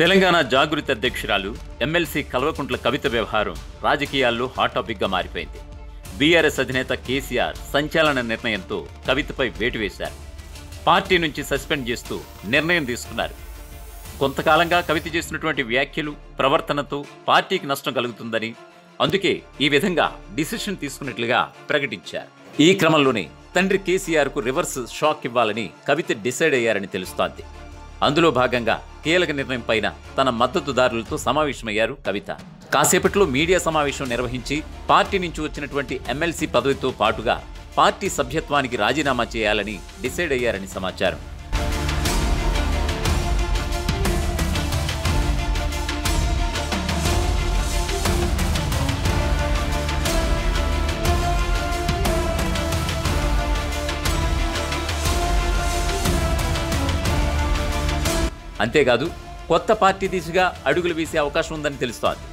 తెలంగాణ జాగృతి అధ్యక్షురాలు ఎమ్మెల్సీ కల్వకుంట్ల కవిత వ్యవహారం రాజకీయాల్లో హాట్ టాపిక్గా మారిపోయింది. బీఆర్ఎస్ అధినేత కేసీఆర్ సంచలన నిర్ణయంతో కవితపై వేటు వేశారు. పార్టీ నుంచి సస్పెండ్ చేస్తూ నిర్ణయం తీసుకున్నారు. కొంతకాలంగా కవిత చేసినటువంటి వ్యాఖ్యలు, ప్రవర్తనతో పార్టీకి నష్టం కలుగుతుందని, అందుకే ఈ విధంగా డిసిషన్ తీసుకున్నట్లుగా ప్రకటించారు. ఈ క్రమంలోనే తండ్రి కేసీఆర్కు రివర్స్ షాక్ ఇవ్వాలని కవిత డిసైడ్ అయ్యారని తెలుస్తోంది. అందులో భాగంగా కీలక నిర్ణయం పైన తన మద్దతుదారులతో సమావేశమయ్యారు కవిత. కాసేపట్లో మీడియా సమావేశం నిర్వహించి పార్టీ నుంచి వచ్చినటువంటి ఎమ్మెల్సీ పదవితో పాటుగా పార్టీ సభ్యత్వానికి రాజీనామా చేయాలని డిసైడ్ అయ్యారని సమాచారం. అంతేకాదు కొత్త పార్టీ దిశగా అడుగులు వేసే అవకాశం ఉందని తెలుస్తోంది.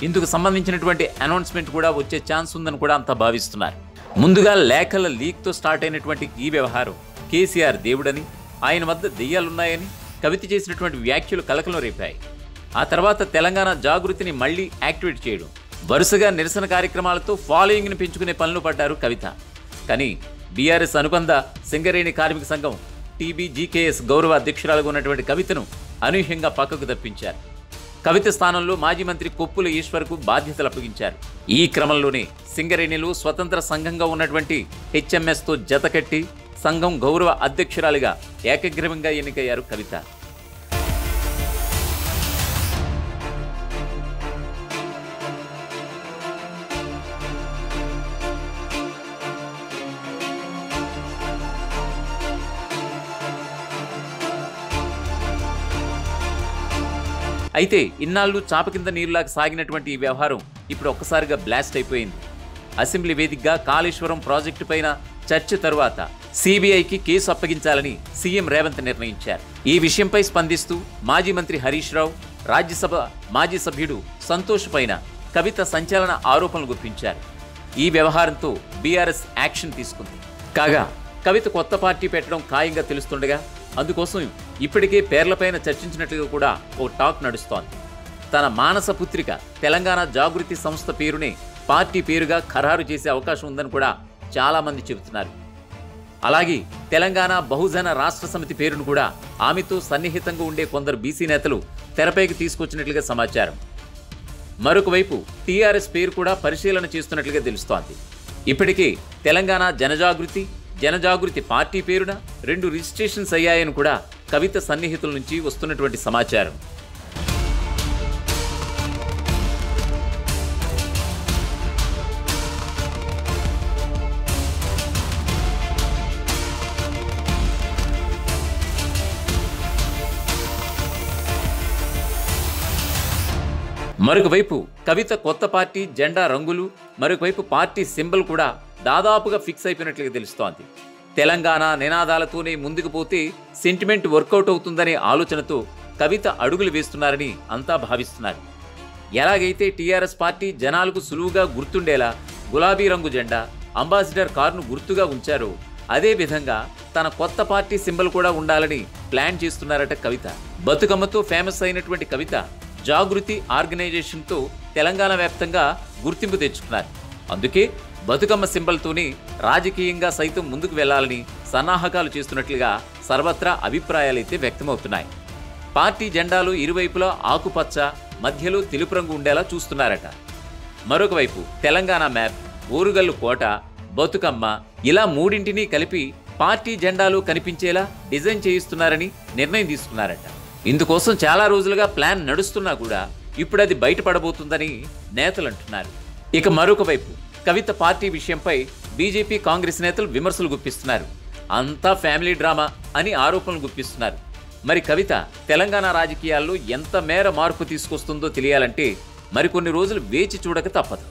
ఇందుకు సంబంధించినటువంటి అనౌన్స్మెంట్ కూడా వచ్చే ఛాన్స్ ఉందని కూడా అంతా భావిస్తున్నారు. ముందుగా లేఖల లీక్తో స్టార్ట్ అయినటువంటి ఈ వ్యవహారం కేసీఆర్ దేవుడని, ఆయన వద్ద దెయ్యాలున్నాయని కవిత చేసినటువంటి వ్యాఖ్యలు కలకలం రేపాయి. ఆ తర్వాత తెలంగాణ జాగృతిని మళ్లీ యాక్టివేట్ చేయడం, వరుసగా నిరసన కార్యక్రమాలతో ఫాలోయింగ్ని పెంచుకునే పనులు పడ్డారు కవిత. కానీ బీఆర్ఎస్ అనుబంధ సింగరేణి కార్మిక సంఘం టీబీజీకేఎస్ గౌరవ అధ్యక్షురాలుగా ఉన్నటువంటి కవితను అనూహ్యంగా పక్కకు తప్పించారు. కవిత స్థానంలో మాజీ మంత్రి కొప్పుల ఈశ్వర్కు బాధ్యతలు అప్పగించారు. ఈ క్రమంలోనే సింగరేణిలో స్వతంత్ర సంఘంగా ఉన్నటువంటి హెచ్ఎంఎస్తో జతకట్టి సంఘం గౌరవ అధ్యక్షురాలిగా ఏకగ్రీవంగా ఎన్నికయ్యారు కవిత. అయితే ఇన్నాళ్ళు చాప కింద నీరులాగా సాగినటువంటి ఈ వ్యవహారం ఇప్పుడు ఒక్కసారిగా బ్లాస్ట్ అయిపోయింది. అసెంబ్లీ వేదికగా కాళేశ్వరం ప్రాజెక్టు పైన చర్చ తరువాత సిబిఐకి కేసు అప్పగించాలని సీఎం రేవంత్ నిర్ణయించారు. ఈ విషయంపై స్పందిస్తూ మాజీ మంత్రి హరీష్ రావు, రాజ్యసభ మాజీ సభ్యుడు సంతోష్ పైన కవిత సంచలన ఆరోపణలు గుప్పించారు. ఈ వ్యవహారంతో బీఆర్ఎస్ యాక్షన్ తీసుకుంది. కాగా కవిత కొత్త పార్టీ పెట్టడం ఖాయంగా తెలుస్తుండగా అందుకోసం ఇప్పటికే పేర్లపైన చర్చించినట్లుగా కూడా ఓ టాక్ నడుస్తోంది. తన మానస పుత్రిక తెలంగాణ జాగృతి సంస్థ పేరునే పార్టీ పేరుగా ఖరారు చేసే అవకాశం ఉందని కూడా చాలామంది చెబుతున్నారు. అలాగే తెలంగాణ బహుజన రాష్ట్ర సమితి పేరును కూడా ఆమెతో సన్నిహితంగా ఉండే కొందరు బీసీ నేతలు తెరపైకి తీసుకొచ్చినట్లుగా సమాచారం. మరొక వైపు టీఆర్ఎస్ పేరు కూడా పరిశీలన చేస్తున్నట్లుగా తెలుస్తోంది. ఇప్పటికే తెలంగాణ జనజాగృతి పార్టీ పేరున 2 రిజిస్ట్రేషన్స్ అయ్యాయని కూడా కవిత సన్నిహితుల నుంచి వస్తున్నటువంటి సమాచారం. మరొక వైపు కవిత కొత్త పార్టీ జెండా రంగులు, మరొక వైపు పార్టీ సింబల్ కూడా దాదాపుగా ఫిక్స్ అయిపోయినట్లుగా తెలుస్తోంది. తెలంగాణ నినాదాలతోనే ముందుకు పోతే సెంటిమెంట్ వర్కౌట్ అవుతుందనే ఆలోచనతో కవిత అడుగులు వేస్తున్నారని అంతా భావిస్తున్నారు. ఎలాగైతే టీఆర్ఎస్ పార్టీ జనాలకు సులువుగా గుర్తుండేలా గులాబీ రంగు జెండా, అంబాసిడర్ కారును గుర్తుగా ఉంచారో అదేవిధంగా తన కొత్త పార్టీ సింబల్ కూడా ఉండాలని ప్లాన్ చేస్తున్నారట కవిత. బతుకమ్మతో ఫేమస్ అయినటువంటి కవిత జాగృతి ఆర్గనైజేషన్తో తెలంగాణ వ్యాప్తంగా గుర్తింపు తెచ్చుకున్నారు. అందుకే బతుకమ్మ సింబల్తోనే రాజకీయంగా సైతం ముందుకు వెళ్లాలని సన్నాహకాలు చేస్తున్నట్లుగా సర్వత్రా అభిప్రాయాలైతే వ్యక్తమవుతున్నాయి. పార్టీ జెండాలో ఇరువైపులా ఆకుపచ్చ, మధ్యలో తెలుపు రంగు ఉండేలా చూస్తున్నారట. మరొక వైపు తెలంగాణ మ్యాప్, ఓరుగల్లు కోట, బతుకమ్మ ఇలా మూడింటినీ కలిపి పార్టీ జెండాలో కనిపించేలా డిజైన్ చేయిస్తున్నారని నిర్ణయం తీసుకున్నారట. ఇందుకోసం చాలా రోజులుగా ప్లాన్ నడుస్తున్నా కూడా ఇప్పుడు అది బయటపడబోతుందని నేతలు అంటున్నారు. ఇక మరొక వైపు కవిత పార్టీ విషయంపై బీజేపీ, కాంగ్రెస్ నేతలు విమర్శలు గుప్పిస్తున్నారు. అంతా ఫ్యామిలీ డ్రామా అని ఆరోపణలు గుప్పిస్తున్నారు. మరి కవిత తెలంగాణ రాజకీయాల్లో ఎంత మేర మార్పు తీసుకొస్తుందో తెలియాలంటే మరికొన్ని రోజులు వేచి చూడక తప్పదు.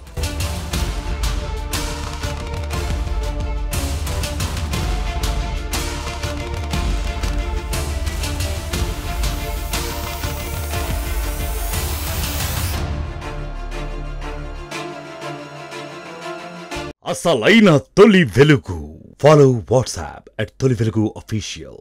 అసలైన తొలి వెలుగు. Follow WhatsApp at Toli Velugu Official.